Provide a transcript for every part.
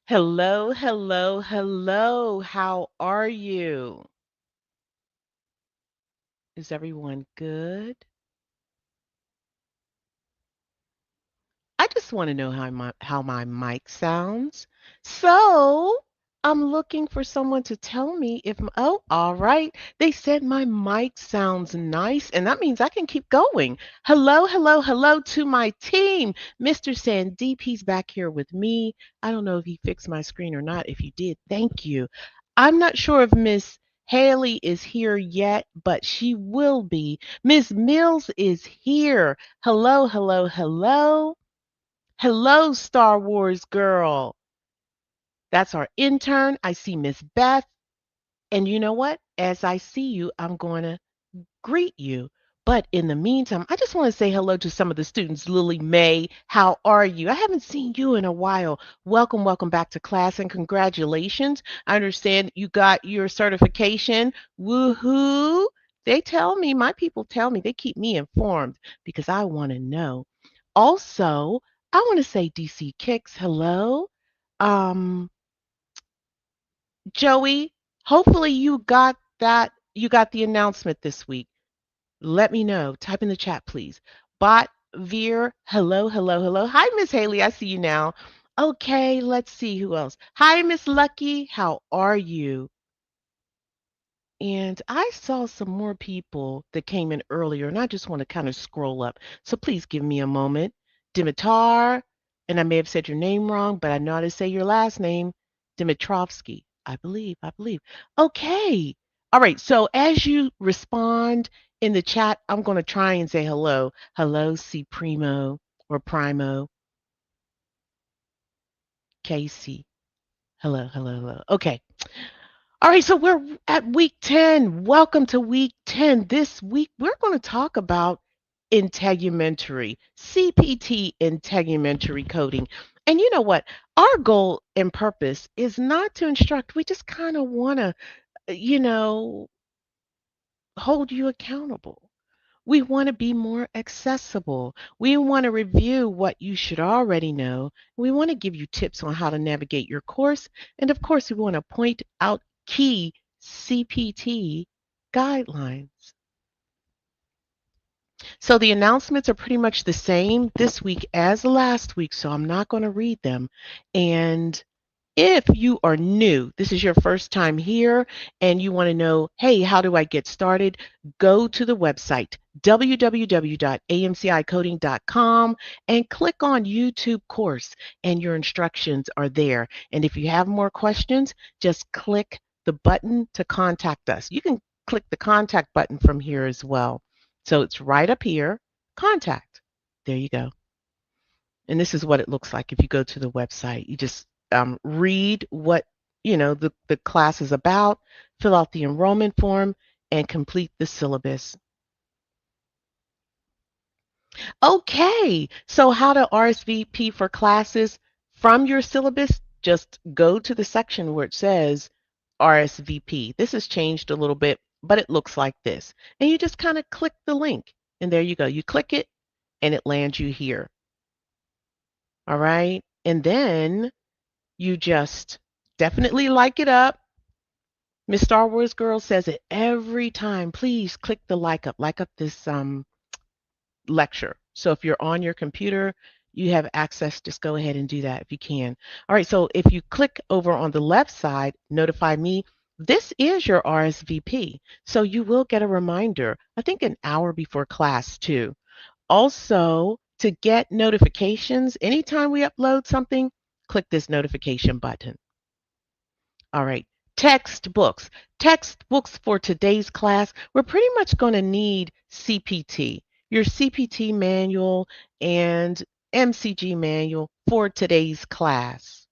Hello, hello, hello. How are you? Is everyone good? I just want to know how my mic sounds. So, I'm looking for someone to tell me if oh, all right. They said my mic sounds nice, and that means I can keep going. Hello, hello, hello to my team. Mr. Sandeep, he's back here with me. I don't know if he fixed my screen or not. If you did, thank you. I'm not sure if Miss Haley is here yet, but she will be. Miss Mills is here. Hello, hello, hello. Hello, Star Wars girl. That's our intern. I see Miss Beth. And you know what? As I see you, I'm going to greet you. But in the meantime, I just want to say hello to some of the students. Lily May, how are you? I haven't seen you in a while. Welcome, welcome back to class and congratulations. I understand you got your certification. Woohoo! They tell me, my people tell me, they keep me informed because I want to know. Also, I want to say DC Kicks, hello. Um, Joey, hopefully you got the announcement this week. Let me know. Type in the chat, please. Bot Veer, hello, hello, hello. Hi, Miss Haley. I see you now. Okay, let's see who else. Hi, Miss Lucky. How are you? And I saw some more people that came in earlier, and I just want to kind of scroll up. So please give me a moment. Dimitar, and I may have said your name wrong, but I know how to say your last name, Dimitrovsky. I believe, I believe. Okay. All right. So as you respond in the chat, I'm going to try and say hello. Hello, C Primo or Primo, Casey. Hello, hello, hello. Okay. All right, so we're at week 10. Welcome to week 10. This week, we're going to talk about integumentary, CPT integumentary coding. And you know what? Our goal and purpose is not to instruct. We just kind of want to, you know, hold you accountable. We want to be more accessible. We want to review what you should already know. We want to give you tips on how to navigate your course. And of course, we want to point out key CPT guidelines. So the announcements are pretty much the same this week as last week, so I'm not going to read them. And if you are new, this is your first time here, and you want to know, hey, how do I get started? Go to the website, www.amcicoding.com, and click on YouTube course, and your instructions are there. And if you have more questions, just click the button to contact us. You can click the contact button from here as well. So it's right up here, contact. There you go. And this is what it looks like if you go to the website. You just read what the class is about, fill out the enrollment form, and complete the syllabus. Okay, so how to RSVP for classes from your syllabus? Just go to the section where it says RSVP. This has changed a little bit, but it looks like this. And you just kind of click the link, and there you go. You click it, and it lands you here. All right, and then you just definitely like it up. Miss Star Wars Girl says it every time. Please click the like up this lecture. So if you're on your computer, you have access, just go ahead and do that if you can. All right, so if you click over on the left side, notify me, this is your RSVP. So you will get a reminder, I think an hour before class too. Also, to get notifications, anytime we upload something, click this notification button. All right. Textbooks. Textbooks for today's class. We're pretty much going to need CPT, your CPT manual and MCG manual for today's class.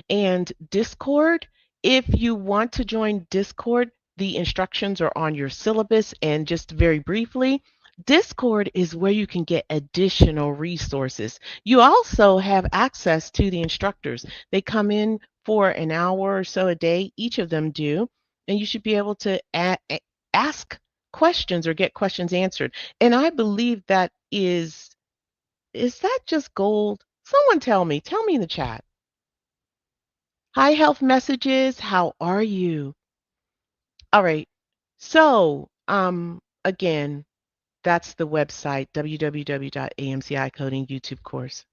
And Discord, if you want to join Discord, the instructions are on your syllabus. And just very briefly, Discord is where you can get additional resources. You also have access to the instructors. They come in for an hour or so a day, each of them do, and you should be able to ask questions or get questions answered. And I believe that is that just gold? Someone tell me in the chat. Hi, health messages. How are you? All right. So, again, that's the website, www.amci coding YouTube course.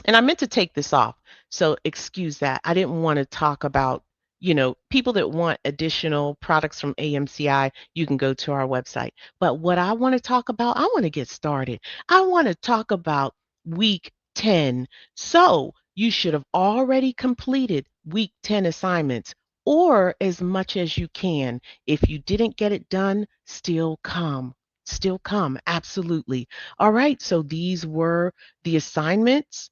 And I meant to take this off, so excuse that. I didn't want to talk about, people that want additional products from AMCI, you can go to our website. But what I want to talk about, I want to get started. I want to talk about week 10. So you should have already completed week 10 assignments or as much as you can. If you didn't get it done, still come. Still come. Absolutely. All right. So these were the assignments.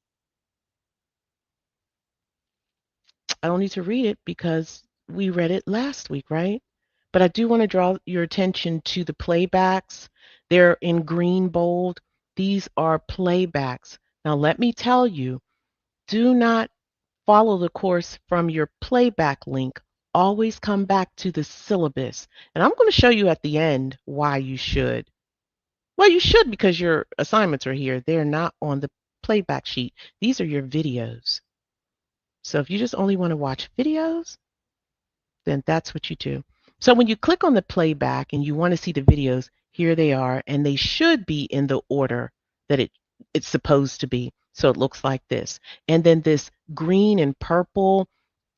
I don't need to read it because we read it last week, right? But I do want to draw your attention to the playbacks. They're in green bold. These are playbacks. Now, let me tell you, do not follow the course from your playback link. Always come back to the syllabus. And I'm going to show you at the end why you should. Well, you should because your assignments are here. They're not on the playback sheet. These are your videos. So if you just only want to watch videos, then that's what you do. So when you click on the playback and you want to see the videos, here they are, and they should be in the order that it's supposed to be. So it looks like this. And then this green and purple,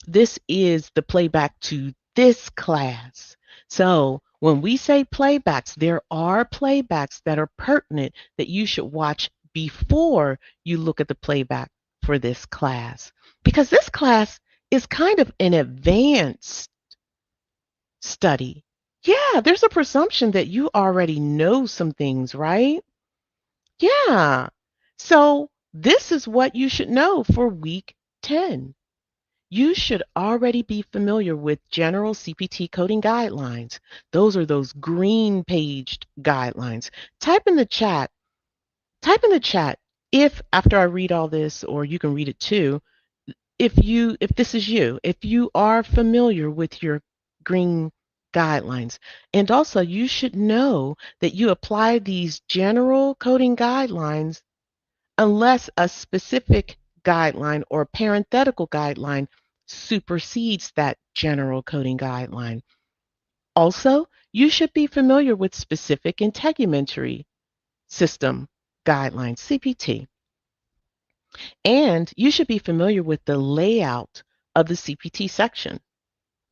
this is the playback to this class. So when we say playbacks, there are playbacks that are pertinent that you should watch before you look at the playback for this class. Because this class is kind of an advanced study. Yeah, there's a presumption that you already know some things, right? Yeah. So this is what you should know for week 10. You should already be familiar with general CPT coding guidelines. Those are those green paged guidelines. Type in the chat, type in the chat if after I read all this, or you can read it too, if this is you, if you are familiar with your green guidelines. And also you should know that you apply these general coding guidelines unless a specific guideline or parenthetical guideline supersedes that general coding guideline. Also, you should be familiar with specific integumentary system guidelines, CPT. And you should be familiar with the layout of the CPT section,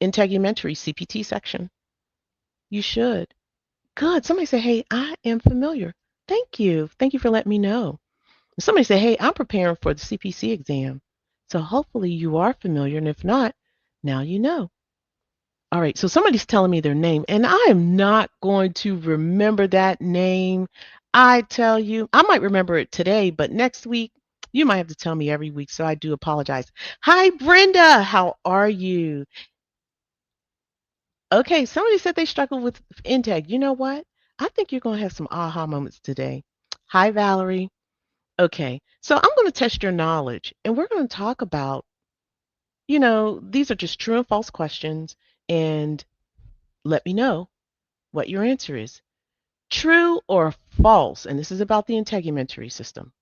integumentary CPT section. You should. Good. Somebody say, hey, I am familiar. Thank you. Thank you for letting me know. Somebody say, hey, I'm preparing for the CPC exam. So hopefully you are familiar. And if not, now you know. All right. So somebody's telling me their name, and I am not going to remember that name. I tell you, I might remember it today, but next week, you might have to tell me every week. So I do apologize. Hi, Brenda. How are you? Okay. Somebody said they struggle with Integ. You know what? I think you're going to have some aha moments today. Hi, Valerie. Okay, so I'm going to test your knowledge and we're going to talk about, these are just true and false questions and let me know what your answer is. True or false, and this is about the integumentary system.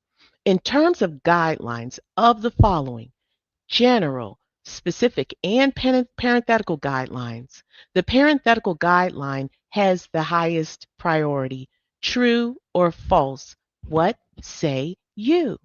In terms of guidelines of the following, general, specific, and parenthetical guidelines, the parenthetical guideline has the highest priority. True or false? What say you?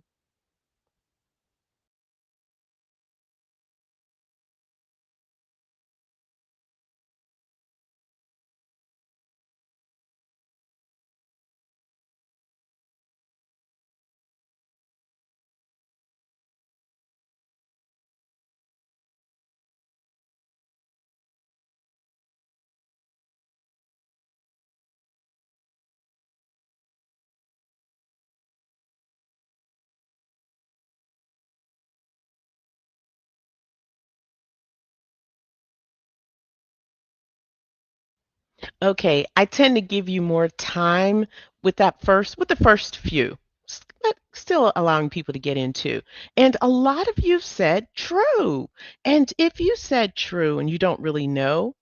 Okay, I tend to give you more time with the first few, but still allowing people to get into. And a lot of you said true. And if you said true and you don't really know,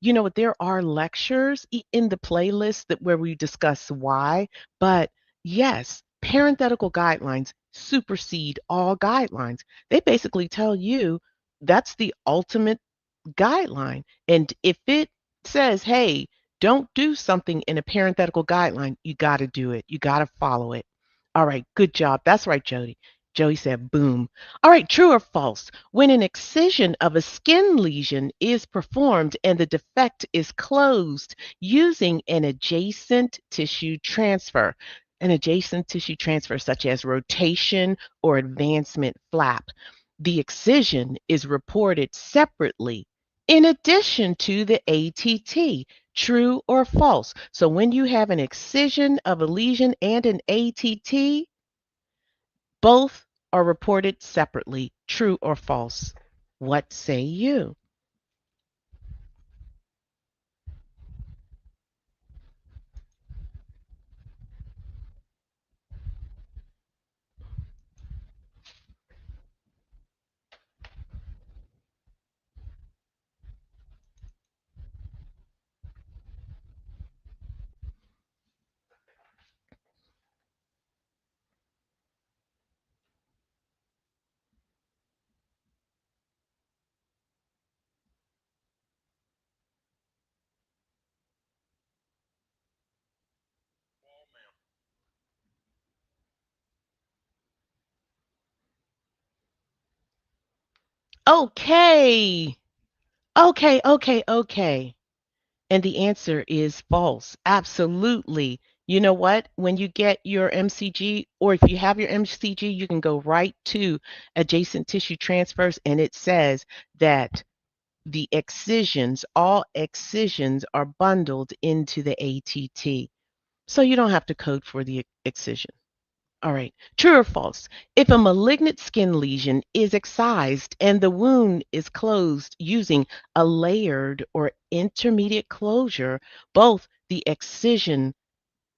you know what, there are lectures in the playlist that where we discuss why, but yes, parenthetical guidelines supersede all guidelines. They basically tell you That's the ultimate guideline. And if it says, hey, don't do something in a parenthetical guideline, you got to do it. You got to follow it. All right, good job. That's right, Jody. Jody said, boom. All right, true or false? When an excision of a skin lesion is performed and the defect is closed using an adjacent tissue transfer such as rotation or advancement flap, the excision is reported separately in addition to the ATT. True or false? So when you have an excision of a lesion and an ATT, both are reported separately. True or false? What say you? Okay. Okay. And the answer is false. Absolutely. You know what? When you get your MCG, or if you have your MCG, you can go right to adjacent tissue transfers, and it says that the excisions, all excisions are bundled into the ATT. So you don't have to code for the excision. All right. True or false? If a malignant skin lesion is excised and the wound is closed using a layered or intermediate closure, both the excision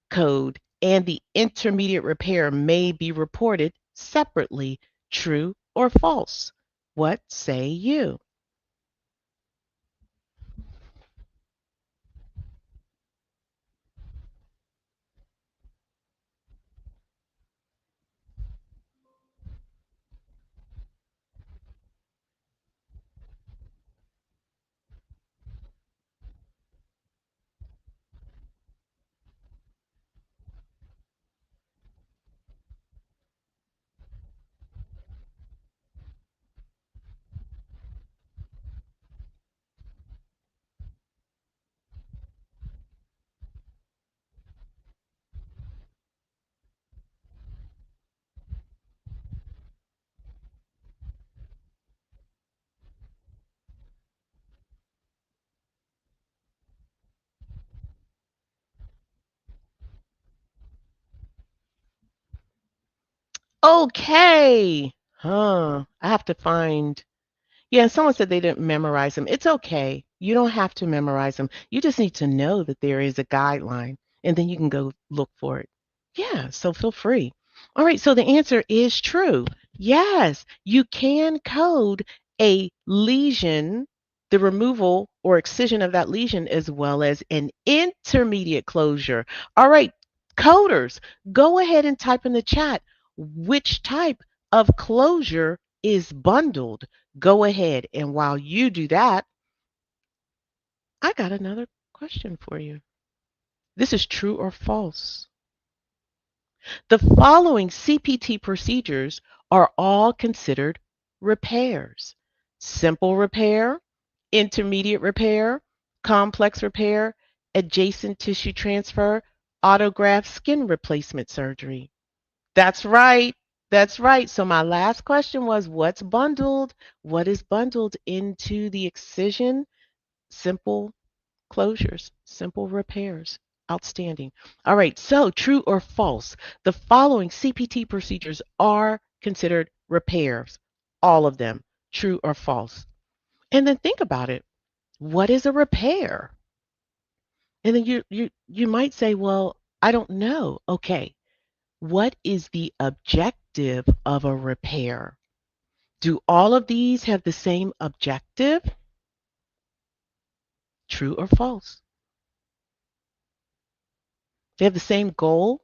code and the intermediate repair may be reported separately. True or false? What say you? Okay. I have to find. Yeah, someone said they didn't memorize them. It's okay. You don't have to memorize them. You just need to know that there is a guideline and then you can go look for it. Yeah, so feel free. All right, so the answer is true. Yes, you can code a lesion, the removal or excision of that lesion, as well as an intermediate closure. All right, coders, go ahead and type in the chat which type of closure is bundled. Go ahead. And while you do that, I got another question for you. This is true or false. The following CPT procedures are all considered repairs: simple repair, intermediate repair, complex repair, adjacent tissue transfer, autograft skin replacement surgery. That's right. That's right. So my last question was, what's bundled? What is bundled into the excision? Simple closures, simple repairs. Outstanding. All right. So true or false? The following CPT procedures are considered repairs. All of them. True or false? And then think about it. What is a repair? And then you might say, well, I don't know. Okay. What is the objective of a repair? Do all of these have the same objective? True or false? They have the same goal?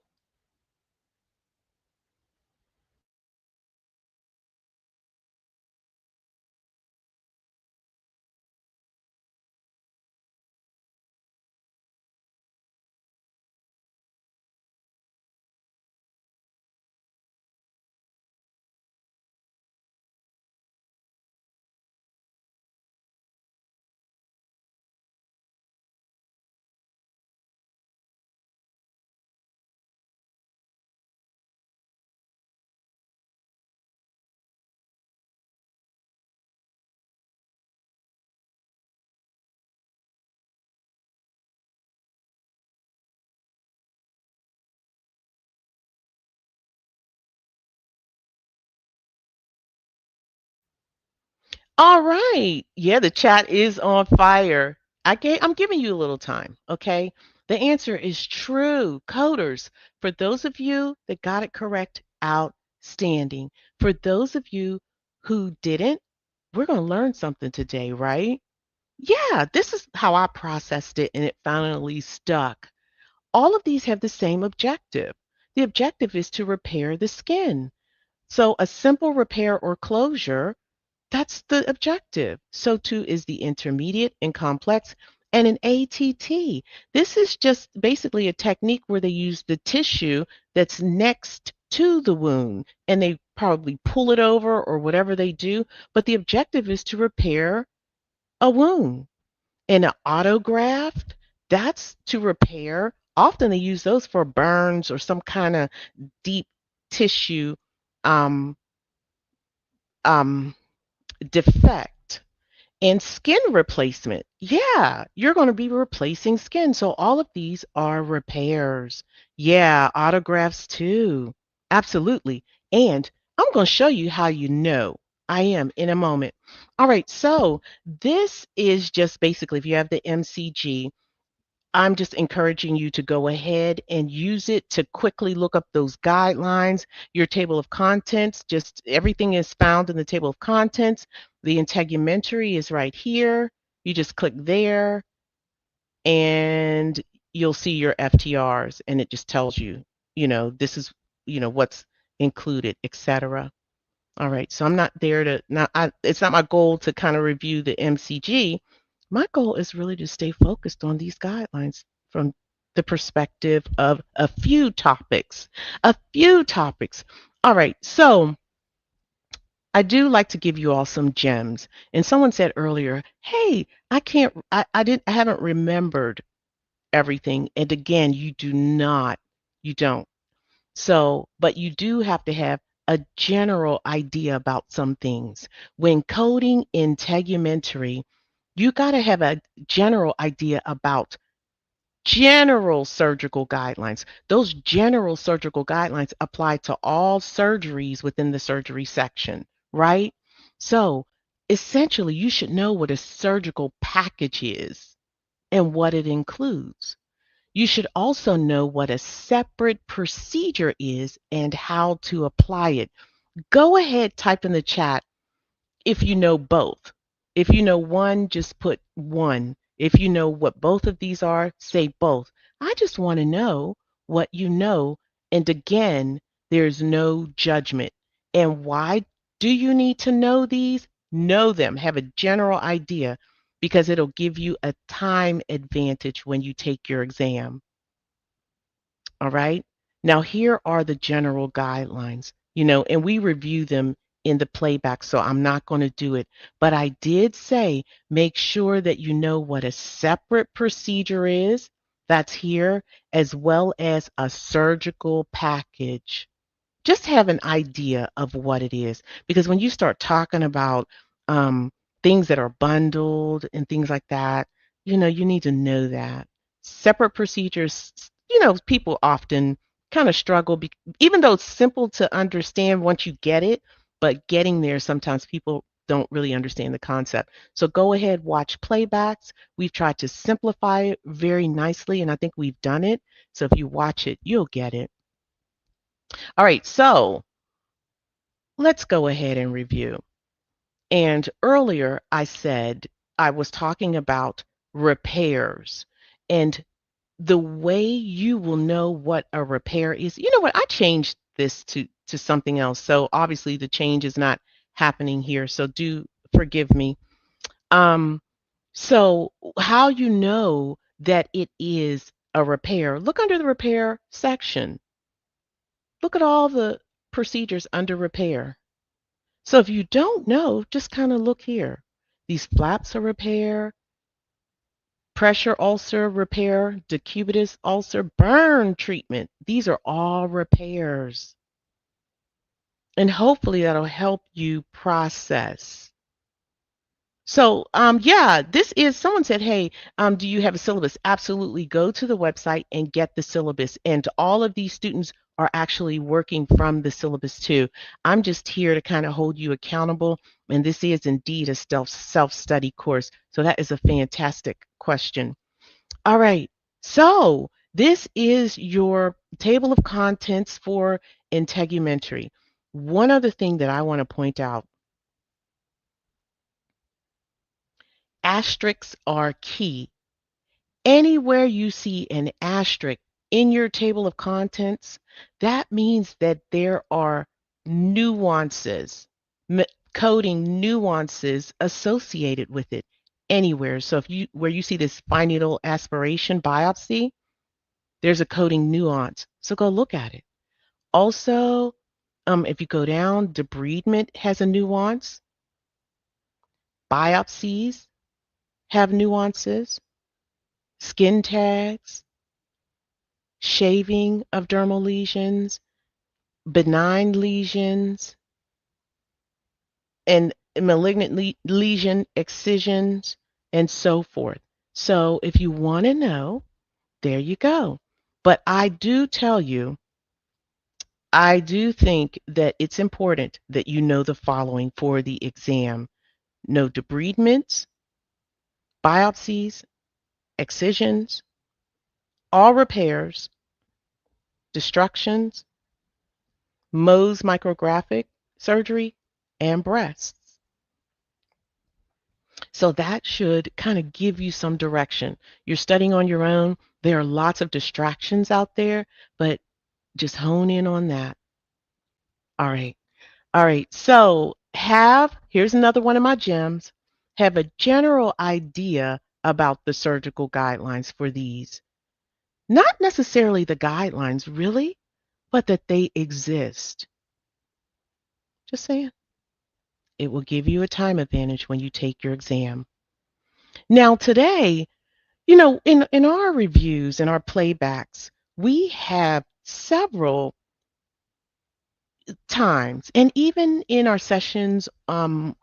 All right. Yeah, the chat is on fire. I'm giving you a little time, okay? The answer is true. Coders, for those of you that got it correct, outstanding. For those of you who didn't, we're going to learn something today, right? Yeah, this is how I processed it and it finally stuck. All of these have the same objective. The objective is to repair the skin. So a simple repair or closure, that's the objective. So too is the intermediate and complex and an ATT. This is just basically a technique where they use the tissue that's next to the wound and they probably pull it over or whatever they do, but the objective is to repair a wound. And an autograft, that's to repair. Often they use those for burns or some kind of deep tissue um, um, defect. And skin replacement. Yeah, you're going to be replacing skin. So all of these are repairs. Yeah, autographs too. Absolutely. And I'm going to show you how you know. I am in a moment. All right, so this is just basically if you have the MCG, I'm just encouraging you to go ahead and use it to quickly look up those guidelines, your table of contents. Just everything is found in the table of contents. The integumentary is right here. You just click there and you'll see your FTRs and it just tells you, this is, what's included, etc. All right, so I'm not there to not. It's not my goal to kind of review the MCG. My goal is really to stay focused on these guidelines from the perspective of a few topics. A few topics. All right, so I do like to give you all some gems. And someone said earlier, "Hey, I can't. I didn't. I haven't remembered everything." And again, you do not. You don't. So, but you do have to have a general idea about some things. When coding integumentary, you got to have a general idea about general surgical guidelines. Those general surgical guidelines apply to all surgeries within the surgery section, right? So, essentially, you should know what a surgical package is and what it includes. You should also know what a separate procedure is and how to apply it. Go ahead, type in the chat if you know both. If you know one, just put one. If you know what both of these are, say both. I just want to know what you know. And again, there's no judgment. And why do you need to know these? Know them, have a general idea, because it'll give you a time advantage when you take your exam. All right. Now, here are the general guidelines, and we review them in the playback, so I'm not going to do it. But I did say make sure that you know what a separate procedure is. That's here, as well as a surgical package. Just have an idea of what it is. Because when you start talking about things that are bundled and things like that, you need to know that. Separate procedures, people often kind of struggle, even though it's simple to understand once you get it, but getting there, sometimes people don't really understand the concept. So go ahead, watch playbacks. We've tried to simplify it very nicely, and I think we've done it. So if you watch it, you'll get it. All right, so let's go ahead and review. And earlier I said I was talking about repairs and the way you will know what a repair is. You know what? I changed this to something else. So obviously the change is not happening here. So do forgive me. Um, so how you know that it is a repair, look under the repair section. Look at all the procedures under repair. So if you don't know, just kind of look here. These flaps are repair, pressure ulcer repair, decubitus ulcer, burn treatment. These are all repairs. And hopefully that'll help you process. So, yeah, this is someone said, hey, do you have a syllabus? Absolutely. Go to the website and get the syllabus. And all of these students are actually working from the syllabus too. I'm just here to kind of hold you accountable. And this is indeed a self-study course. So that is a fantastic question. All right. So this is your table of contents for Integumentary. One other thing that I want to point out, asterisks are key. Anywhere you see an asterisk in your table of contents, that means that there are nuances, coding nuances associated with it anywhere. So if you where you see this fine needle aspiration biopsy, there's a coding nuance. So go look at it. Also, if you go down, debridement has a nuance. Biopsies have nuances. Skin tags, shaving of dermal lesions, benign lesions, and malignant lesion excisions, and so forth. So if you want to know, there you go. But I do tell you, I do think that it's important that you know the following for the exam. Know debridements, biopsies, excisions, all repairs, destructions, Mohs micrographic surgery, and breasts. So that should kind of give you some direction. You're studying on your own. There are lots of distractions out there, but just hone in on that. All right. All right. So here's another one of my gems. Have a general idea about the surgical guidelines for these. Not necessarily the guidelines, really, but that they exist. Just saying. It will give you a time advantage when you take your exam. Now, today, in our reviews and our playbacks, we have several times, and even in our sessions, and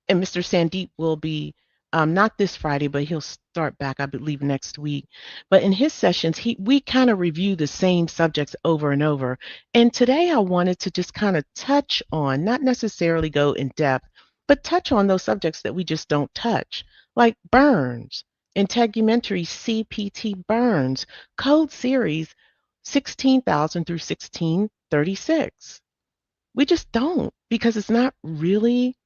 Mr. Sandeep will be not this Friday, but he'll start back, I believe, next week. But in his sessions, we kind of review the same subjects over and over. And today I wanted to just kind of touch on, not necessarily go in depth, but touch on those subjects that we just don't touch, like burns, integumentary CPT burns, code series 16,000 through 1636. We just don't because it's not really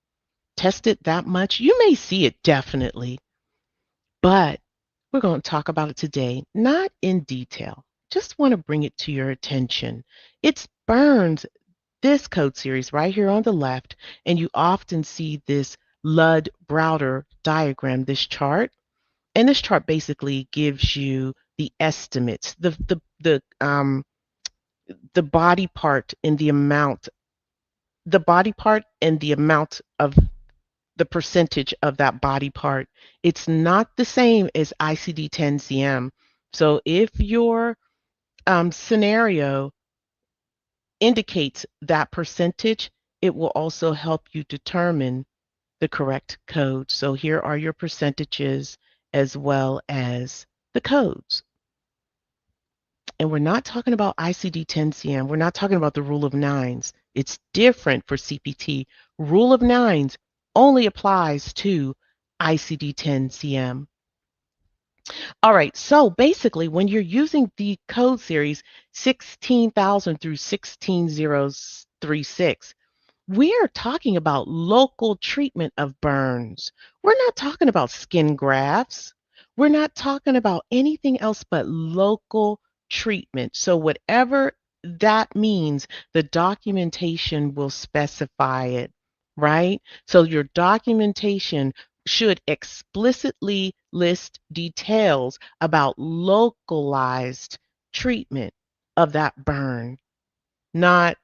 test it that much. You may see it definitely, but we're going to talk about it today, not in detail. Just want to bring it to your attention. It's burns, this code series right here on the left, and you often see this Ludd-Browder diagram, this chart. And this chart basically gives you the estimates, the body part and the amount of the percentage of that body part. It's not the same as ICD-10-CM. So if your scenario indicates that percentage, it will also help you determine the correct code. So here are your percentages as well as the codes. And we're not talking about ICD-10-CM. We're not talking about the rule of nines. It's different for CPT. Rule of nines only applies to ICD-10-CM. All right, so basically, when you're using the code series 16,000 through 16036, we are talking about local treatment of burns. We're not talking about skin grafts. We're not talking about anything else but local treatment. So, whatever that means, the documentation will specify it, right? So, your documentation should explicitly list details about localized treatment of that burn, not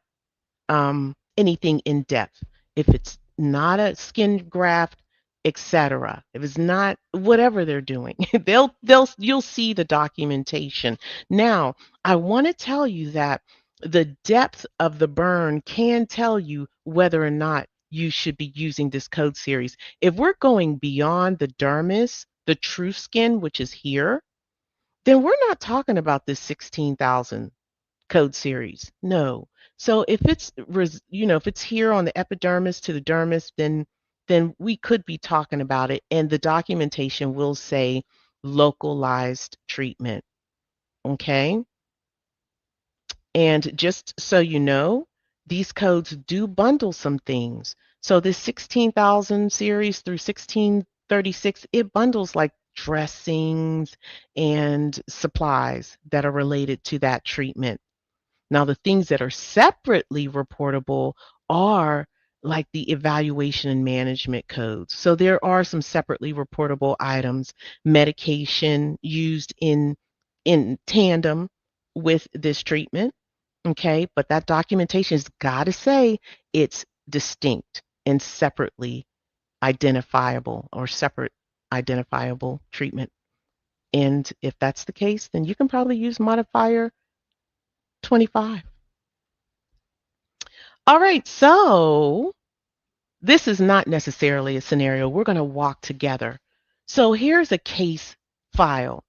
anything in depth. If it's not a skin graft, etc. If it's not whatever they're doing, you'll see the documentation. Now, I want to tell you that the depth of the burn can tell you whether or not you should be using this code series. If we're going beyond the dermis, the true skin, which is here, then we're not talking about this 16,000 code series. No. So if it's if it's here on the epidermis to the dermis, then then we could be talking about it. And the documentation will say localized treatment. Okay. And just so you know, these codes do bundle some things. So this 16,000 series through 1636, it bundles like dressings and supplies that are related to that treatment. Now, the things that are separately reportable are like the evaluation and management codes. So there are some separately reportable items, medication used in tandem with this treatment. Okay, but that documentation has got to say it's distinct and separately identifiable or separate identifiable treatment. And if that's the case, then you can probably use modifier 25. All right, so this is not necessarily a scenario. We're going to walk together. So here's a case file.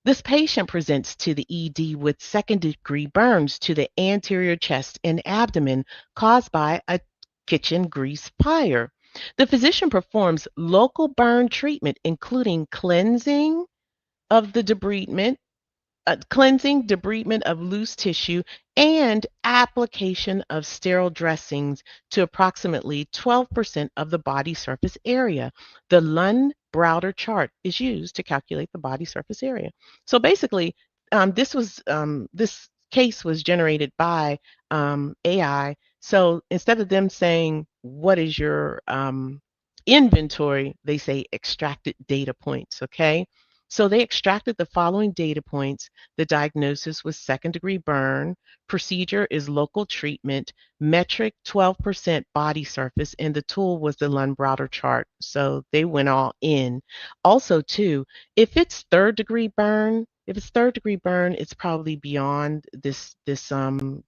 This patient presents to the ED with second-degree burns to the anterior chest and abdomen caused by a kitchen grease fire. The physician performs local burn treatment, including of the debridement, cleansing, debridement of loose tissue, and application of sterile dressings to approximately 12% of the body surface area. The Lund-Browder chart is used to calculate the body surface area. So basically, this case was generated by AI. So instead of them saying what is your inventory, they say extracted data points. Okay. So they extracted the following data points. The diagnosis was second-degree burn. Procedure is local treatment. Metric 12% body surface, and the tool was the Lund-Browder chart. So they went all in. Also, too, if it's third-degree burn, it's probably beyond the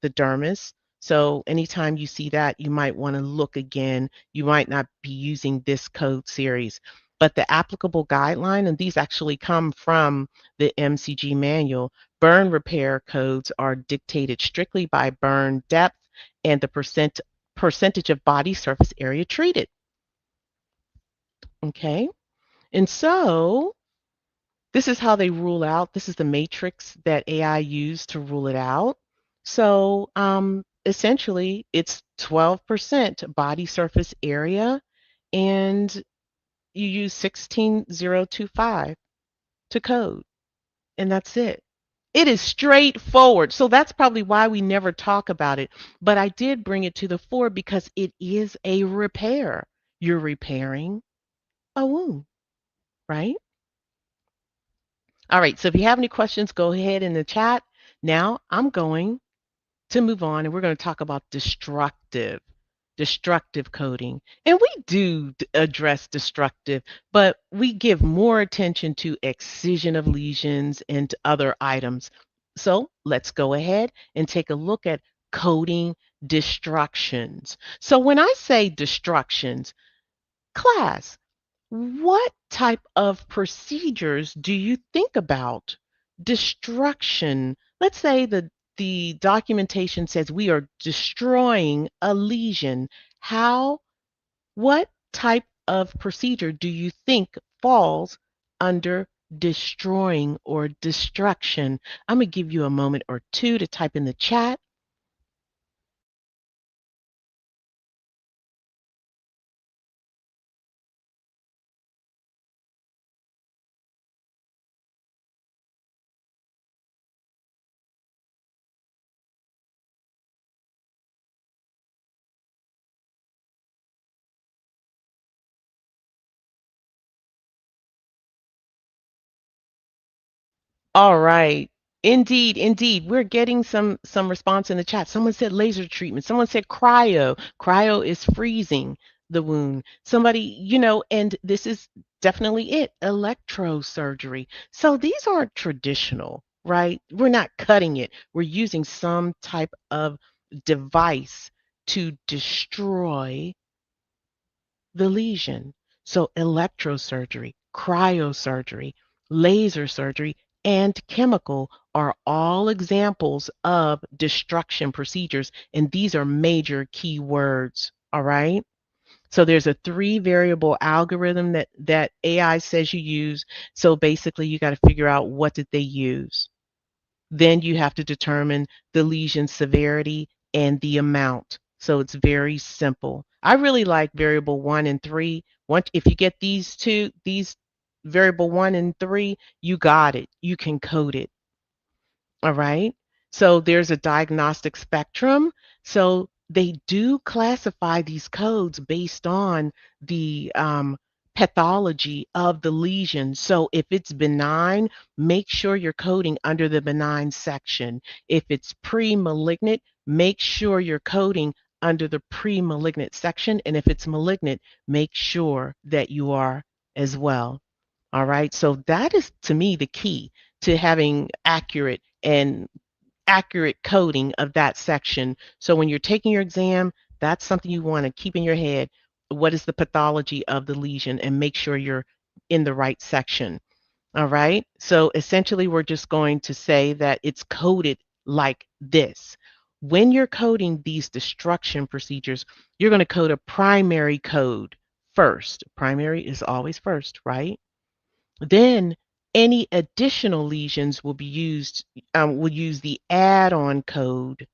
dermis. So anytime you see that, you might want to look again. You might not be using this code series. But the applicable guideline, and these actually come from the MCG manual, burn repair codes are dictated strictly by burn depth and the percentage of body surface area treated. Okay, and so this is how they rule out. This is the matrix that AI used to rule it out. So essentially, it's 12% body surface area, and you use 16025 to code, and that's it. It is straightforward. So that's probably why we never talk about it. But I did bring it to the fore because it is a repair. You're repairing a wound, right? All right. So if you have any questions, go ahead in the chat. Now I'm going to move on and we're going to talk about destructive coding. And we do address destructive, but we give more attention to excision of lesions and other items. So let's go ahead and take a look at coding destructions. So when I say destructions, class, what type of procedures do you think about? Destruction. Let's say the documentation says we are destroying a lesion. How, what type of procedure do you think falls under destroying or destruction? I'm going to give you a moment or two to type in the chat. All right. Indeed, indeed. We're getting some response in the chat. Someone said laser treatment. Someone said cryo. Cryo is freezing the wound. Somebody, and this is definitely it, electrosurgery. So these aren't traditional, right? We're not cutting it. We're using some type of device to destroy the lesion. So electrosurgery, cryosurgery, laser surgery, and chemical are all examples of destruction procedures. And these are major key words. All right. So there's a 3 variable algorithm that AI says you use. So basically you got to figure out what did they use. Then you have to determine the lesion severity and the amount. So it's very simple. I really like variable 1 and 3. Once if you get these variable 1 and 3, you got it. You can code it. All right. So there's a diagnostic spectrum. So they do classify these codes based on the pathology of the lesion. So if it's benign, make sure you're coding under the benign section. If it's pre-malignant, make sure you're coding under the pre-malignant section. And if it's malignant, make sure that you are as well. All right. So that is to me the key to having accurate coding of that section. So when you're taking your exam, that's something you want to keep in your head. What is the pathology of the lesion and make sure you're in the right section. All right. So essentially, we're just going to say that it's coded like this. When you're coding these destruction procedures, you're going to code a primary code first. Primary is always first, right? Then any additional lesions will use the add-on code,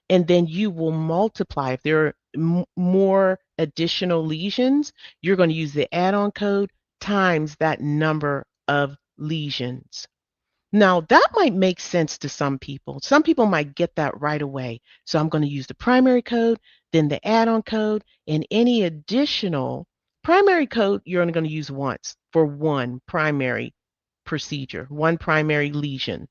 and then you will multiply. If there are more additional lesions, you're going to use the add-on code times that number of lesions. Now, that might make sense to some people. Some people might get that right away. So I'm going to use the primary code, then the add-on code, and any additional primary code you're only going to use once for one primary procedure, one primary lesion.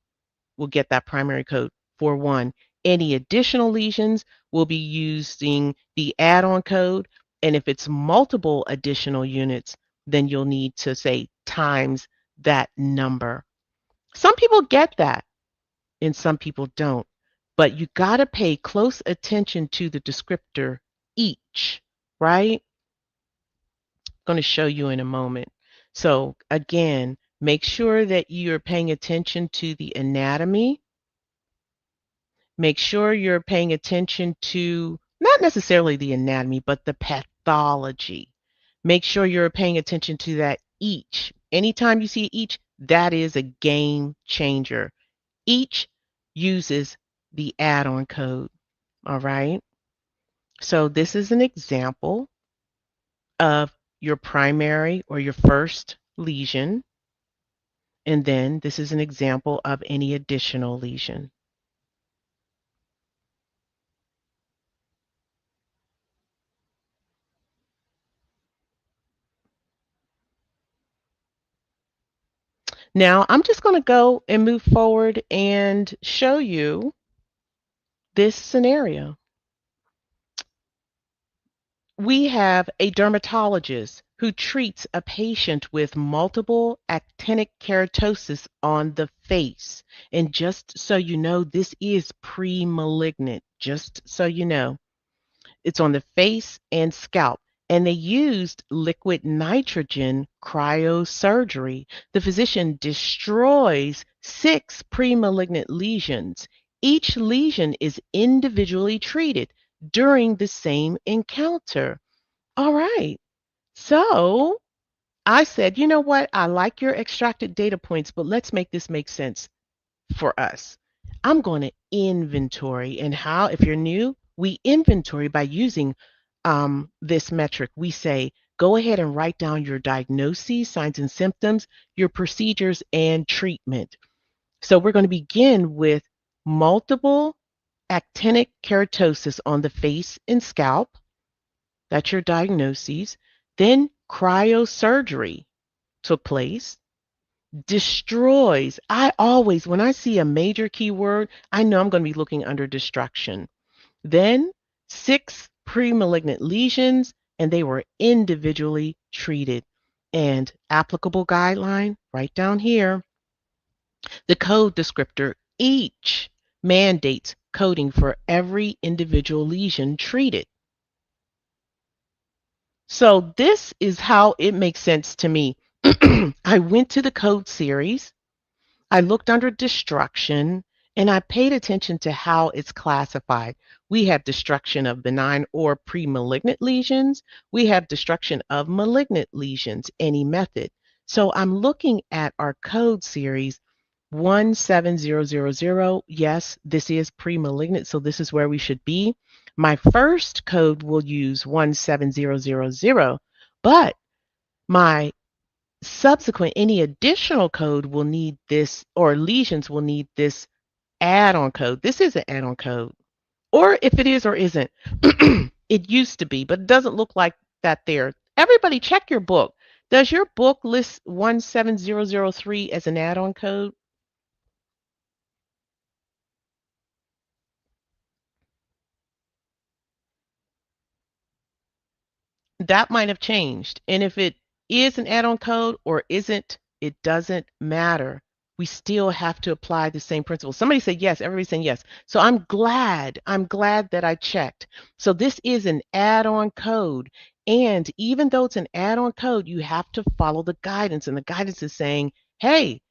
We'll get that primary code for one. Any additional lesions will be using the add-on code. And if it's multiple additional units, then you'll need to say times that number. Some people get that and some people don't. But you got to pay close attention to the descriptor each, right? I'm going to show you in a moment. So again, make sure that you're paying attention to the anatomy. Make sure you're paying attention to not necessarily the anatomy, but the pathology. Make sure you're paying attention to that each. Anytime you see each, that is a game changer. Each uses the add-on code. All right. So this is an example of your primary or your first lesion. And then this is an example of any additional lesion. Now I'm just going to go and move forward and show you this scenario. We have a dermatologist who treats a patient with multiple actinic keratosis on the face. And just so you know, this is pre-malignant, just so you know. It's on the face and scalp. And they used liquid nitrogen cryosurgery. The physician destroys 6 pre-malignant lesions. Each lesion is individually treated during the same encounter. All right. So I said, you know what? I like your extracted data points, but let's make this make sense for us. I'm going to inventory. And how, if you're new, we inventory by using this metric. We say, go ahead and write down your diagnoses, signs and symptoms, your procedures, and treatment. So we're going to begin with multiple actinic keratosis on the face and scalp. That's your diagnoses. Then cryosurgery took place. Destroys. I always, when I see a major keyword, I know I'm going to be looking under destruction. Then 6 pre-malignant lesions, and they were individually treated. And applicable guideline, right down here, the code descriptor, each mandates coding for every individual lesion treated. So this is how it makes sense to me. I went to the code series. I looked under destruction And I paid attention to how it's classified. We have destruction of benign or pre-malignant lesions. We have destruction of malignant lesions, any method. So I'm looking at our code series 17000. Yes, this is pre-malignant, so this is where we should be. My first code will use 17000, but my subsequent, any additional code will need this, or lesions will need this add-on code. This is an add-on code. Or if it is or isn't, it used to be, but it doesn't look like that there. Everybody check your book. Does your book list 17003 as an add-on code? That might have changed. And if it is an add-on code or isn't, it doesn't matter. We still have to apply the same principle. Somebody said yes, everybody's saying yes. So I'm glad that I checked. So this is an add-on code. And even though it's an add-on code, you have to follow the guidance. And the guidance is saying, hey,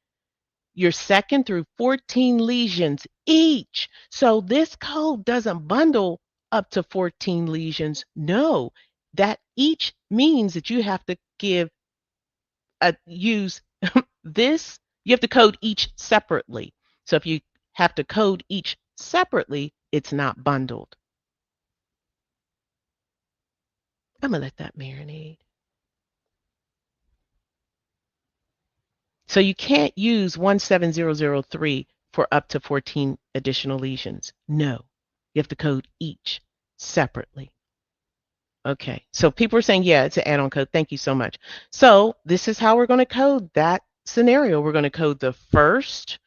your second through 14 lesions each. So this code doesn't bundle up to 14 lesions. No, that each means that you have to use this, you have to code each separately. So if you have to code each separately, it's not bundled. I'm going to let that marinate. So you can't use 17003 for up to 14 additional lesions. No, you have to code each separately. Okay, so people are saying, yeah, it's an add-on code. Thank you so much. So this is how we're going to code that scenario. We're going to code the first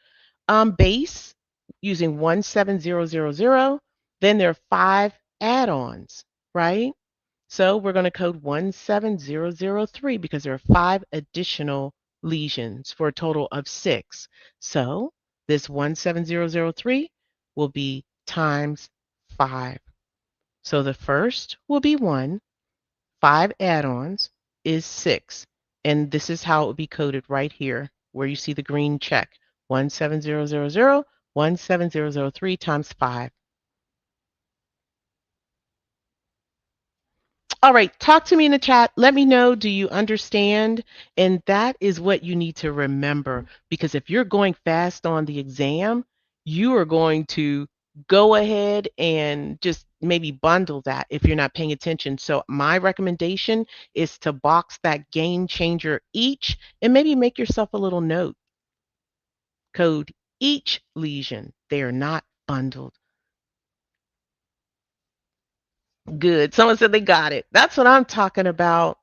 base using 17000. Then there are 5 add-ons, right? So we're going to code 17003 because there are 5 additional lesions for a total of 6. So this 17003 will be times 5. So the first will be 1, 5 add-ons is 6. And this is how it would be coded right here where you see the green check. 17000, 17003 times 5. All right, talk to me in the chat. Let me know, do you understand? And that is what you need to remember, because if you're going fast on the exam, you are going to go ahead and just maybe bundle that if you're not paying attention. So my recommendation is to box that game changer each and maybe make yourself a little note. Code each lesion. They are not bundled. Good. Someone said they got it. That's what I'm talking about.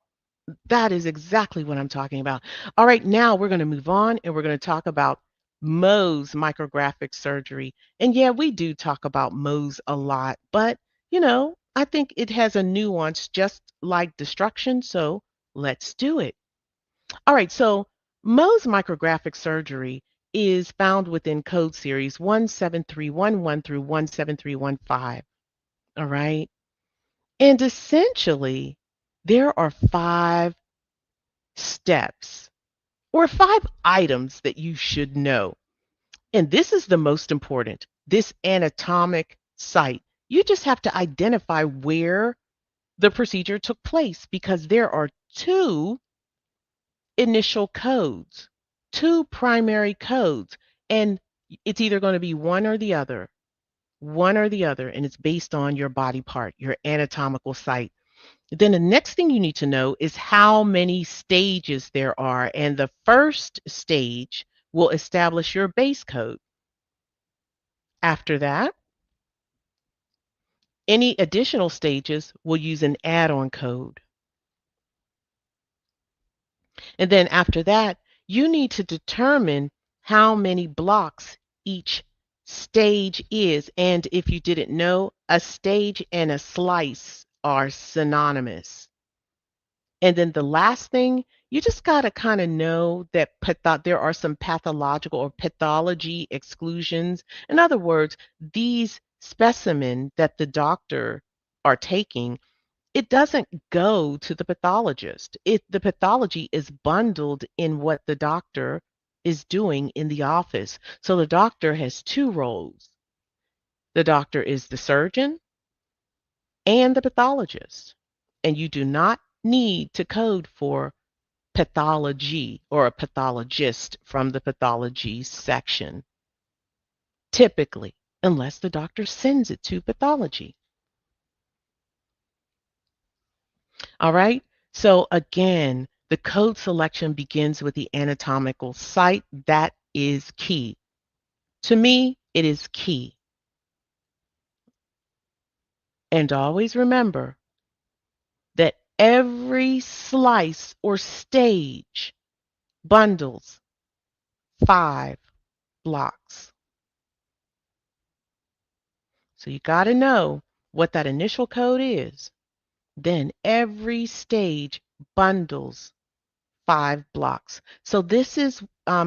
That is exactly what I'm talking about. All right, now we're going to move on and we're going to talk about Mohs micrographic surgery. And yeah, we do talk about Mohs a lot, but I think it has a nuance just like destruction. So let's do it. All right, so Mohs micrographic surgery is found within code series 17311 through 17315. All right. And essentially, there are 5 steps or 5 items that you should know. And this is the most important, this anatomic site. You just have to identify where the procedure took place because there are 2 initial codes, 2 primary codes, and it's either going to be one or the other, and it's based on your body part, your anatomical site. Then the next thing you need to know is how many stages there are. And the first stage will establish your base code. After that, any additional stages will use an add-on code. And then after that, you need to determine how many blocks each stage is. And if you didn't know, a stage and a slice are synonymous. And then the last thing, you just got to kind of know that there are some pathological or pathology exclusions. In other words, these specimen that the doctor are taking, it doesn't go to the pathologist. The pathology is bundled in what the doctor is doing in the office. So the doctor has two roles. The doctor is the surgeon and the pathologist. And you do not need to code for pathology or a pathologist from the pathology section, typically, unless the doctor sends it to pathology. All right. So again, the code selection begins with the anatomical site. That is key. To me, it is key. And always remember that every slice or stage bundles 5 blocks. So you got to know what that initial code is. Then every stage bundles 5 blocks. So this is a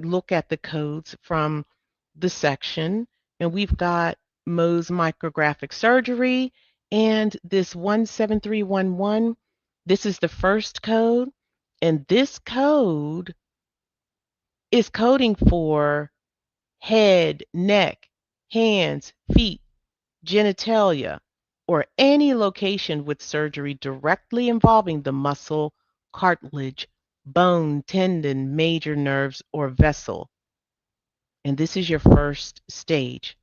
look at the codes from the section, and we've got Mohs micrographic surgery and this 17311. This is the first code, and this code is coding for head, neck, hands, feet, genitalia, or any location with surgery directly involving the muscle, cartilage, bone, tendon, major nerves, or vessel. And this is your first stage.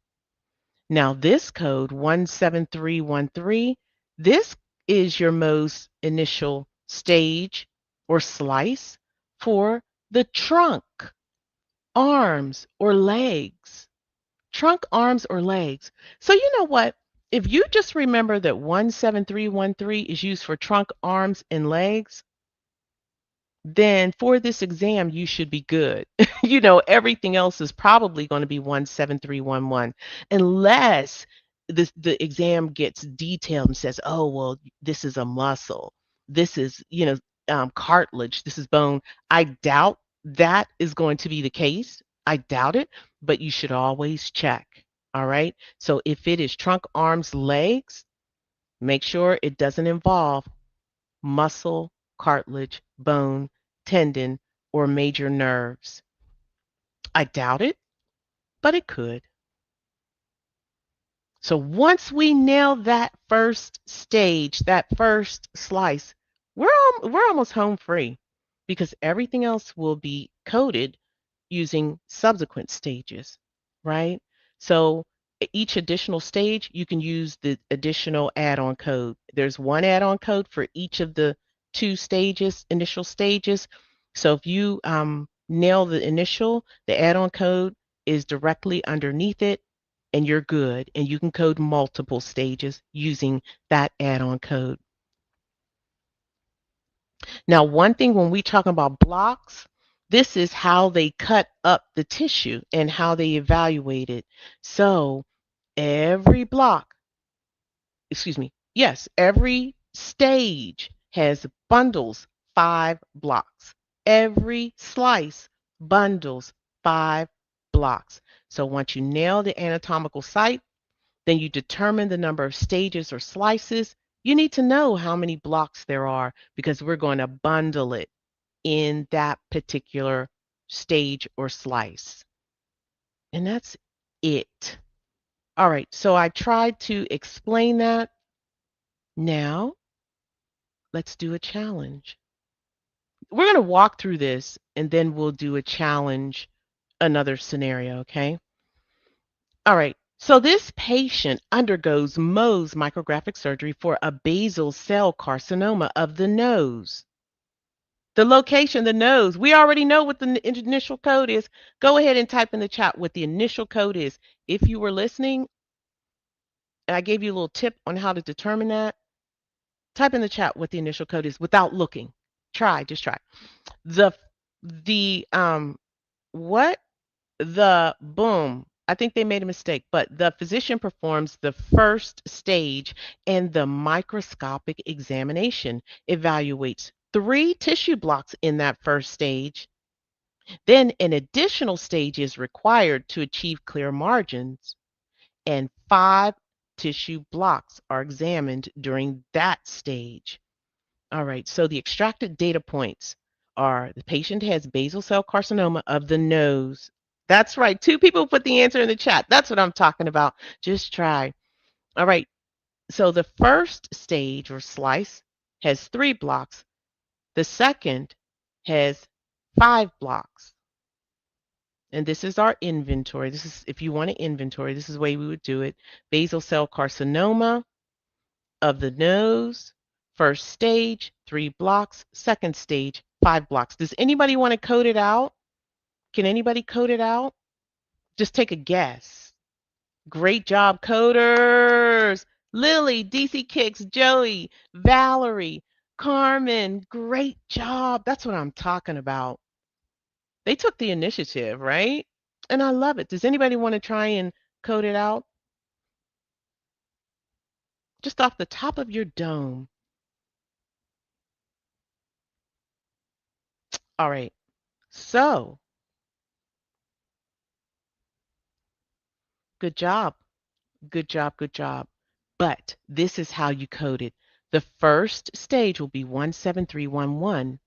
Now, this code 17313, this is your most initial stage or slice for the trunk, arms, or legs. Trunk, arms, or legs. So you know what? If you just remember that 17313 is used for trunk, arms, and legs, then for this exam, you should be good. Everything else is probably going to be 17311, unless the exam gets detailed and says, oh, well, this is a muscle. This is, cartilage. This is bone. I doubt that is going to be the case. I doubt it, but you should always check. All right. So if it is trunk, arms, legs, make sure it doesn't involve muscle, cartilage, bone, tendon, or major nerves. I doubt it, but it could. So once we nail that first stage, that first slice, we're almost home free because everything else will be coded using subsequent stages, right? So each additional stage, you can use the additional add-on code. There's one add-on code for each of the two stages, initial stages. So if you nail the initial, the add-on code is directly underneath it, and you're good. And you can code multiple stages using that add-on code. Now, one thing when we talk about blocks, this is how they cut up the tissue and how they evaluate it. So every block, excuse me, yes, every stage has bundles 5 blocks. Every slice bundles 5 blocks. So once you nail the anatomical site, then you determine the number of stages or slices. You need to know how many blocks there are because we're going to bundle it in that particular stage or slice. And that's it. All right, so I tried to explain that. Now, let's do a challenge. We're going to walk through this and then we'll do a challenge, another scenario, okay? All right. So this patient undergoes Mohs micrographic surgery for a basal cell carcinoma of the nose. The location, the nose. We already know what the initial code is. Go ahead and type in the chat what the initial code is. If you were listening and I gave you a little tip on how to determine that, type in the chat what the initial code is without looking. Just try. The what the boom. I think they made a mistake, but the physician performs the first stage and the microscopic examination evaluates 3 tissue blocks in that first stage. Then an additional stage is required to achieve clear margins, and 5 tissue blocks are examined during that stage. All right, so the extracted data points are the patient has basal cell carcinoma of the nose. That's right. 2 people put the answer in the chat. That's what I'm talking about. Just try. All right. So the first stage or slice has 3 blocks. The second has 5 blocks. And this is our inventory. This is, if you want an inventory, this is the way we would do it. Basal cell carcinoma of the nose, first stage, 3 blocks, second stage, 5 blocks. Does anybody want to code it out? Can anybody code it out? Just take a guess. Great job, coders. Lily, DC Kicks, Joey, Valerie, Carmen, great job. That's what I'm talking about. They took the initiative, right? And I love it. Does anybody want to try and code it out? Just off the top of your dome. All right. So, good job. Good job. Good job. But this is how you code it. The first stage will be 17311.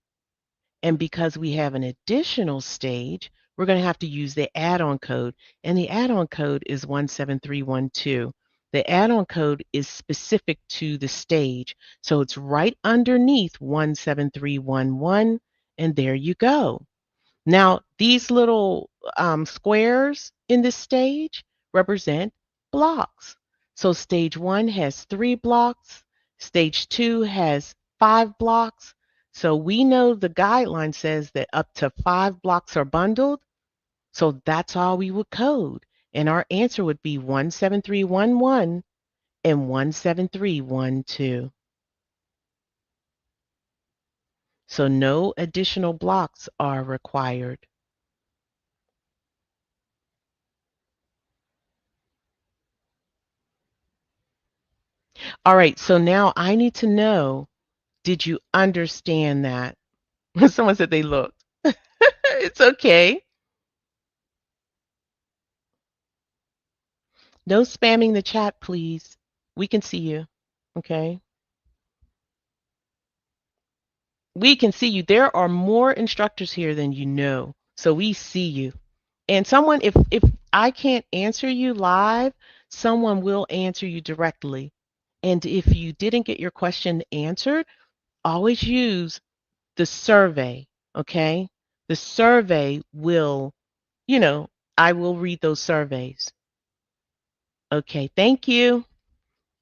And because we have an additional stage, we're going to have to use the add-on code. And the add-on code is 17312. The add-on code is specific to the stage. So it's right underneath 17311. And there you go. Now, these little squares in this stage represent blocks. So stage 1 has 3 blocks. Stage 2 has 5 blocks. So we know the guideline says that up to 5 blocks are bundled. So that's all we would code. And our answer would be 17311 and 17312. So no additional blocks are required. All right, so now I need to know, did you understand that? Someone said they looked. It's okay. No spamming the chat, please. We can see you. Okay. We can see you. There are more instructors here than you know. So we see you. And someone, if I can't answer you live, someone will answer you directly. And if you didn't get your question answered, always use the survey. Okay. The survey will, you know, I will read those surveys. Okay. Thank you.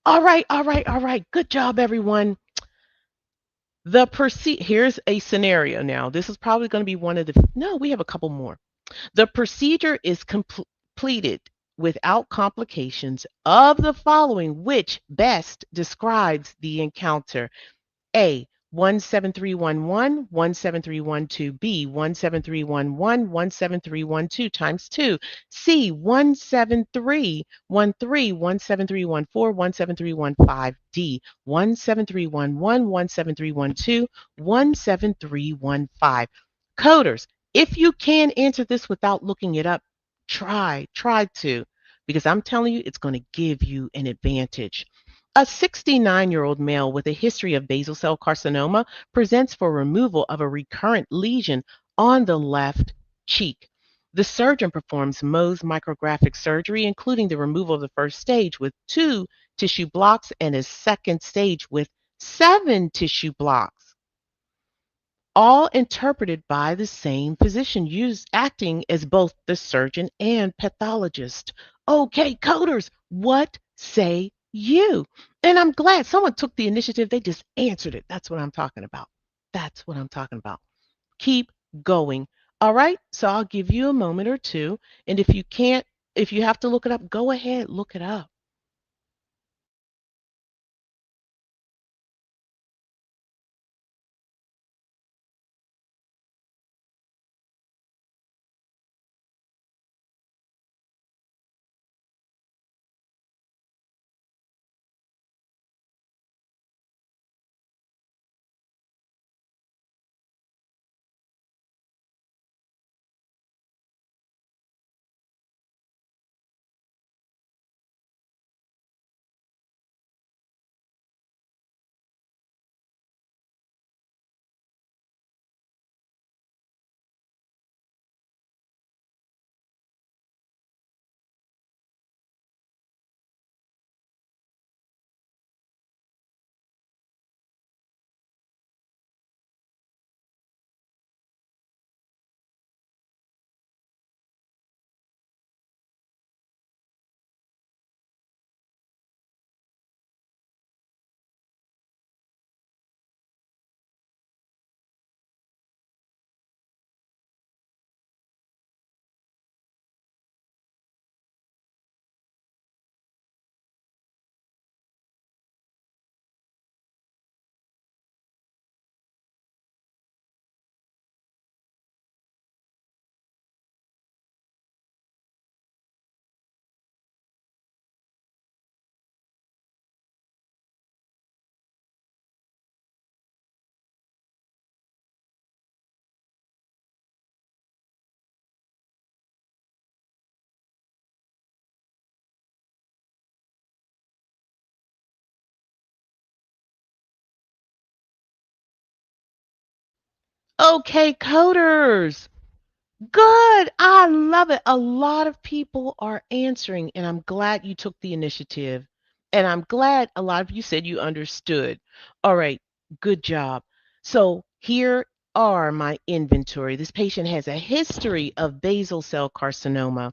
All right. All right. All right. Good job, everyone. Here's a scenario now. This is probably going to be one of the, no, we have a couple more. The procedure is completed without complications of the following, which best describes the encounter. A, 17311, 17312, B, 17311, 17312 times 2, C, 17313, 17314, 17315, D, 17311, 17312, 17315. Coders, if you can answer this without looking it up, try to, because I'm telling you, it's going to give you an advantage. A 69-year-old male with a history of basal cell carcinoma presents for removal of a recurrent lesion on the left cheek. The surgeon performs Mohs micrographic surgery, including the removal of the first stage with 2 tissue blocks and a second stage with 7 tissue blocks, all interpreted by the same physician, acting as both the surgeon and pathologist. Okay, coders, what say you? And I'm glad someone took the initiative. They just answered it. That's what I'm talking about. That's what I'm talking about. Keep going. All right, so I'll give you a moment or two. And if you can't, if you have to look it up, go ahead, look it up. Okay, coders. Good. I love it. A lot of people are answering, and I'm glad you took the initiative. And I'm glad a lot of you said you understood. All right, good job. So here are my inventory. This patient has a history of basal cell carcinoma,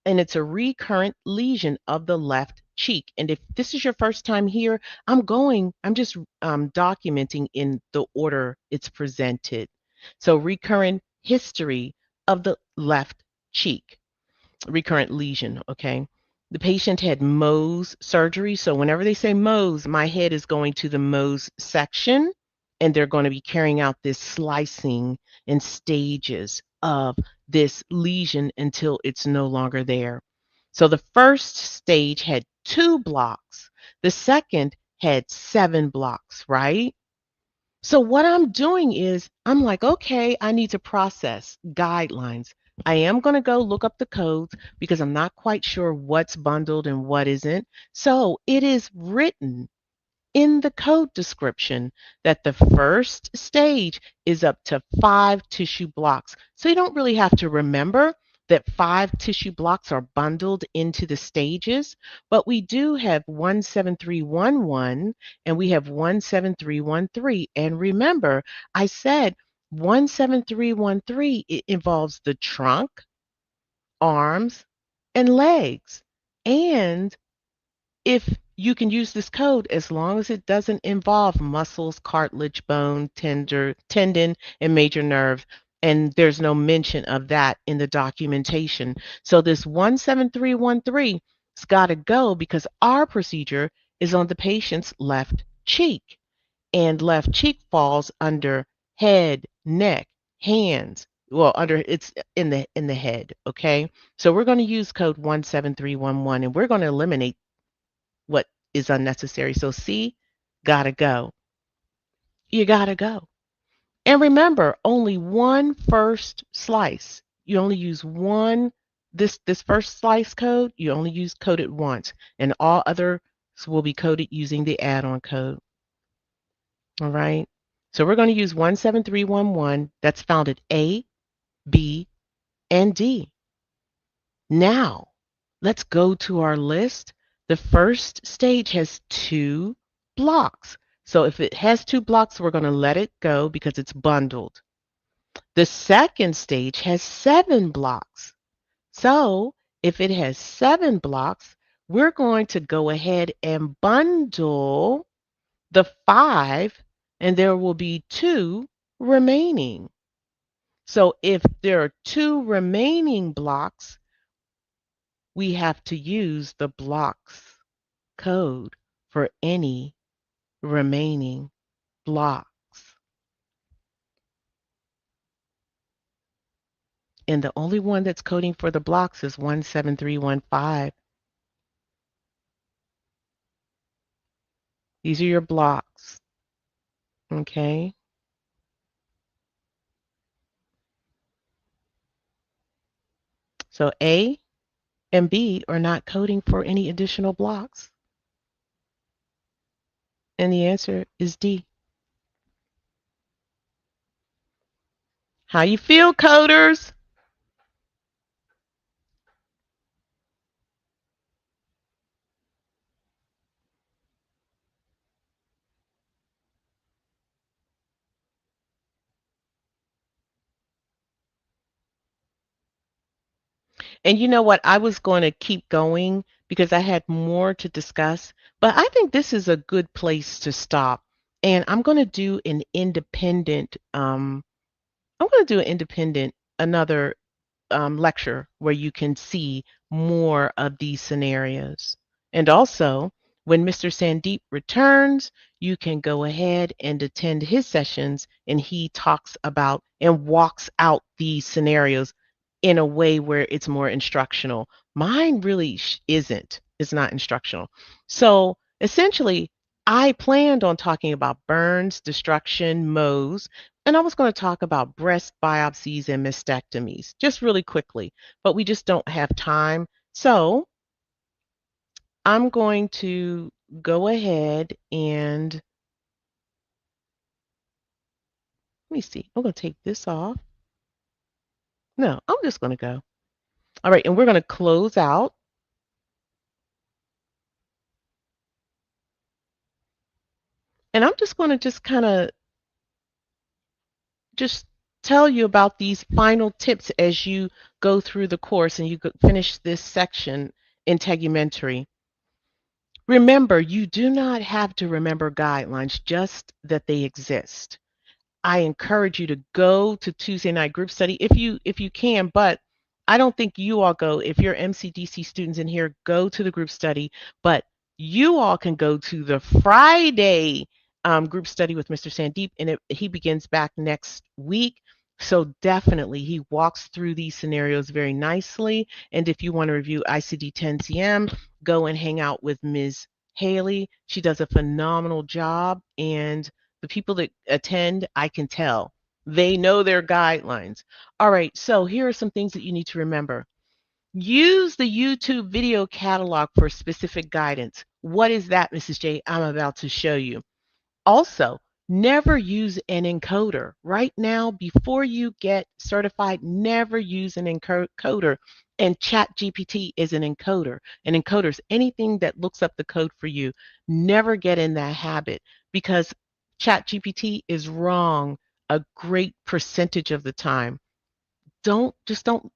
and it's a recurrent lesion of the left cheek. And if this is your first time here, I'm just documenting in the order it's presented. So recurrent history of the left cheek, recurrent lesion, okay? The patient had Mohs surgery. So whenever they say Mohs, my head is going to the Mohs section, and they're going to be carrying out this slicing in stages of this lesion until it's no longer there. So the first stage had 2 blocks. The second had 7 blocks, right? So what I'm doing is I'm like, okay, I need to process guidelines. I am going to go look up the codes because I'm not quite sure what's bundled and what isn't. So it is written in the code description that the first stage is up to 5 tissue blocks. So you don't really have to remember that 5 tissue blocks are bundled into the stages, but we do have 17311 and we have 17313. And remember, I said 17313, it involves the trunk, arms, and legs. And if you can use this code as long as it doesn't involve muscles, cartilage, bone, tendon, and major nerve. And there's no mention of that in the documentation. So this 17313 has got to go because our procedure is on the patient's left cheek. And left cheek falls under head, neck, hands. Well, under it's in the head, okay? So we're going to use code 17311 and we're going to eliminate what is unnecessary. So C, gotta go. You gotta go. And remember, only one first slice. You only use one this first slice code, you only use coded once, and all others will be coded using the add-on code. All right. So we're going to use 17311 that's found at A, B, and D. Now, let's go to our list. The first stage has 2 blocks. So if it has 2 blocks, we're going to let it go because it's bundled. The second stage has 7 blocks. So if it has 7 blocks, we're going to go ahead and bundle the 5, and there will be 2 remaining. So if there are 2 remaining blocks, we have to use the blocks code for any remaining blocks. And the only one that's coding for the blocks is 17315. These are your blocks. Okay. So A and B are not coding for any additional blocks. And the answer is D. How you feel, coders? And you know what? I was going to keep going because I had more to discuss, but I think this is a good place to stop. And I'm going to do an independent, another lecture where you can see more of these scenarios. And also, when Mr. Sandeep returns, you can go ahead and attend his sessions, and he talks about and walks out these scenarios in a way where it's more instructional. Mine really isn't. It's not instructional. So essentially, I planned on talking about burns, destruction, Mohs, and I was going to talk about breast biopsies and mastectomies just really quickly, but we just don't have time. So I'm going to go ahead and Let me see. I'm going to take this off. No, I'm just going to go. All right, and we're going to close out. And I'm just going to just kind of just tell you about these final tips as you go through the course and you finish this section, Integumentary. Remember, you do not have to remember guidelines, just that they exist. I encourage you to go to Tuesday night group study if you can, but I don't think you all go. If you're MCDC students in here, go to the group study, but you all can go to the Friday group study with Mr. Sandeep, and he begins back next week. So definitely, he walks through these scenarios very nicely. And if you want to review ICD 10CM, go and hang out with Ms. Haley. She does a phenomenal job, and the people that attend, I can tell. They know their guidelines. All right, so here are some things that you need to remember. Use the YouTube video catalog for specific guidance. What is that, Mrs. J? I'm about to show you. Also, never use an encoder. Right now, before you get certified, never use an encoder. And ChatGPT is an encoder. An encoder is anything that looks up the code for you. Never get in that habit because ChatGPT is wrong a great percentage of the time. Don't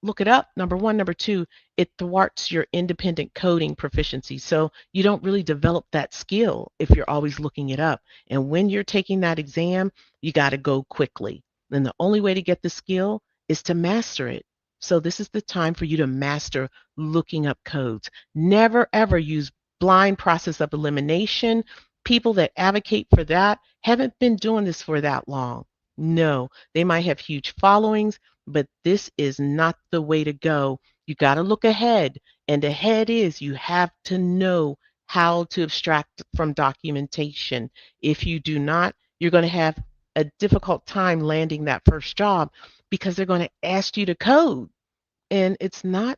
look it up. Number one. Number two, it thwarts your independent coding proficiency. So you don't really develop that skill if you're always looking it up. And when you're taking that exam, you got to go quickly. And the only way to get the skill is to master it. So this is the time for you to master looking up codes. Never ever use blind process of elimination. People that advocate for that haven't been doing this for that long. No, they might have huge followings, but this is not the way to go. You got to look ahead. And ahead is you have to know how to abstract from documentation. If you do not, you're going to have a difficult time landing that first job because they're going to ask you to code. And it's not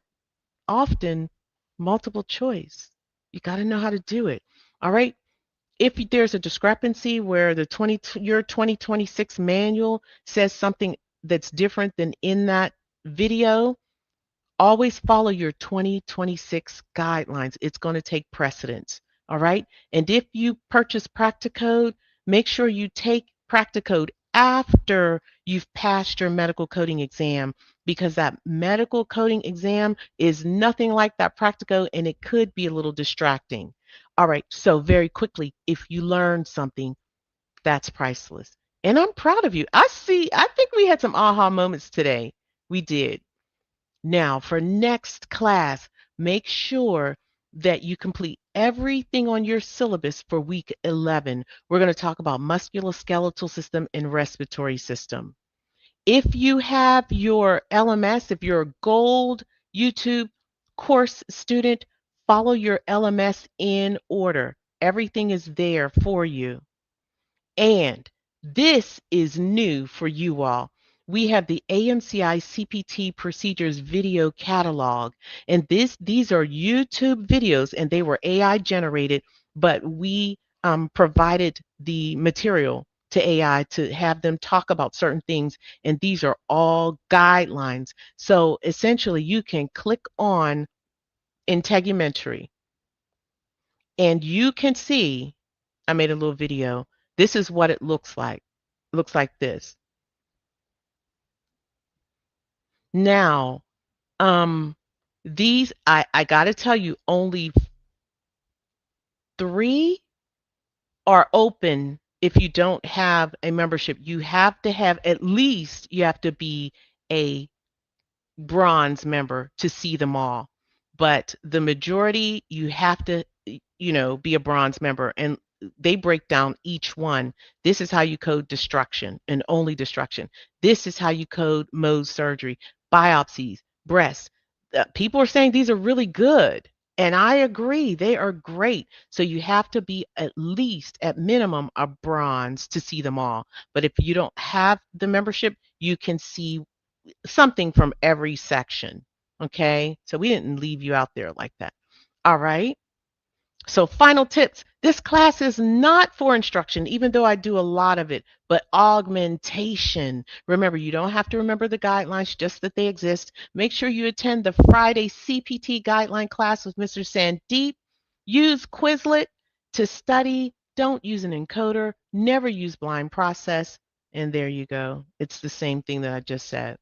often multiple choice. You got to know how to do it. All right. If there's a discrepancy where your 2026 manual says something that's different than in that video, always follow your 2026 guidelines. It's going to take precedence. All right. And if you purchase Practicode, make sure you take Practicode after you've passed your medical coding exam because that medical coding exam is nothing like that Practicode and it could be a little distracting. All right. So, very quickly, if you learn something, that's priceless. And I'm proud of you. I think we had some aha moments today. We did. Now, for next class, make sure that you complete everything on your syllabus for week 11. We're going to talk about musculoskeletal system and respiratory system. If you have your LMS, if you're a gold YouTube course student, follow your LMS in order. Everything is there for you. And this is new for you all. We have the AMCI CPT procedures video catalog. And these are YouTube videos and they were AI generated, but we provided the material to AI to have them talk about certain things. And these are all guidelines. So essentially you can click on Integumentary and you can see, I made a little video. This is what it looks like. It looks like this. Now, um, these I gotta tell you, only 3 are open if you don't have a membership. You have to have at least you have to be a bronze member to see them all. But the majority, you have to, be a bronze member. And they break down each one. This is how you code destruction and only destruction. This is how you code Mohs surgery, biopsies, breasts. People are saying these are really good. And I agree, they are great. So you have to be at least, at minimum, a bronze to see them all. But if you don't have the membership, you can see something from every section. Okay. So we didn't leave you out there like that. All right. So final tips This class is not for instruction, even though I do a lot of it, but augmentation. Remember, you don't have to remember the guidelines, just that they exist. Make sure you attend the Friday CPT guideline class with Mr. Sandeep. Use Quizlet to study. Don't use an encoder. Never use blind process. And there you go. It's the same thing that I just said.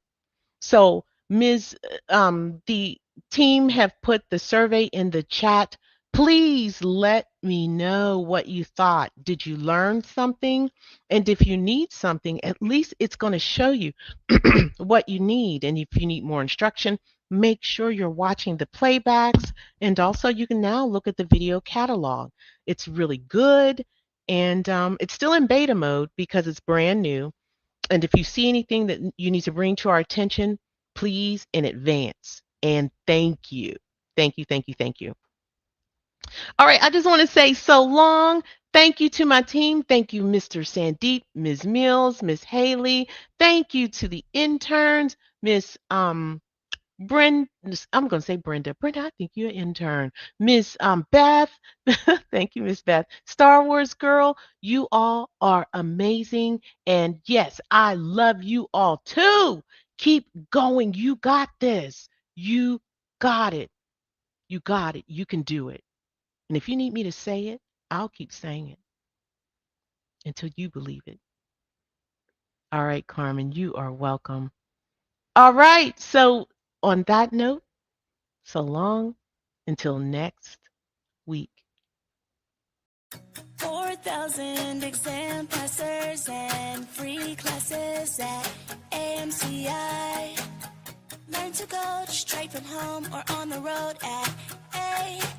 So, the team have put the survey in the chat. Please let me know what you thought. Did you learn something? And if you need something, at least it's going to show you what you need. And if you need more instruction, make sure you're watching the playbacks. And also, you can now look at the video catalog. It's really good. And it's still in beta mode because it's brand new. And if you see anything that you need to bring to our attention, please in advance. And thank you. Thank you, thank you, thank you. All right, I just want to say so long. Thank you to my team. Thank you, Mr. Sandeep, Ms. Mills, Ms. Haley. Thank you to the interns, Miss Brenda. I'm going to say Brenda. Brenda, I think you're an intern. Miss Beth. Thank you, Miss Beth. Star Wars girl, you all are amazing. And yes, I love you all too. Keep going. You got this. You got it. You got it. You can do it. And if you need me to say it, I'll keep saying it until you believe it. All right, Carmen, you are welcome. All right. So, on that note, so long until next week. 4,000 exam passers and free classes at AMCI. Learn to code straight from home or on the road at AMCI.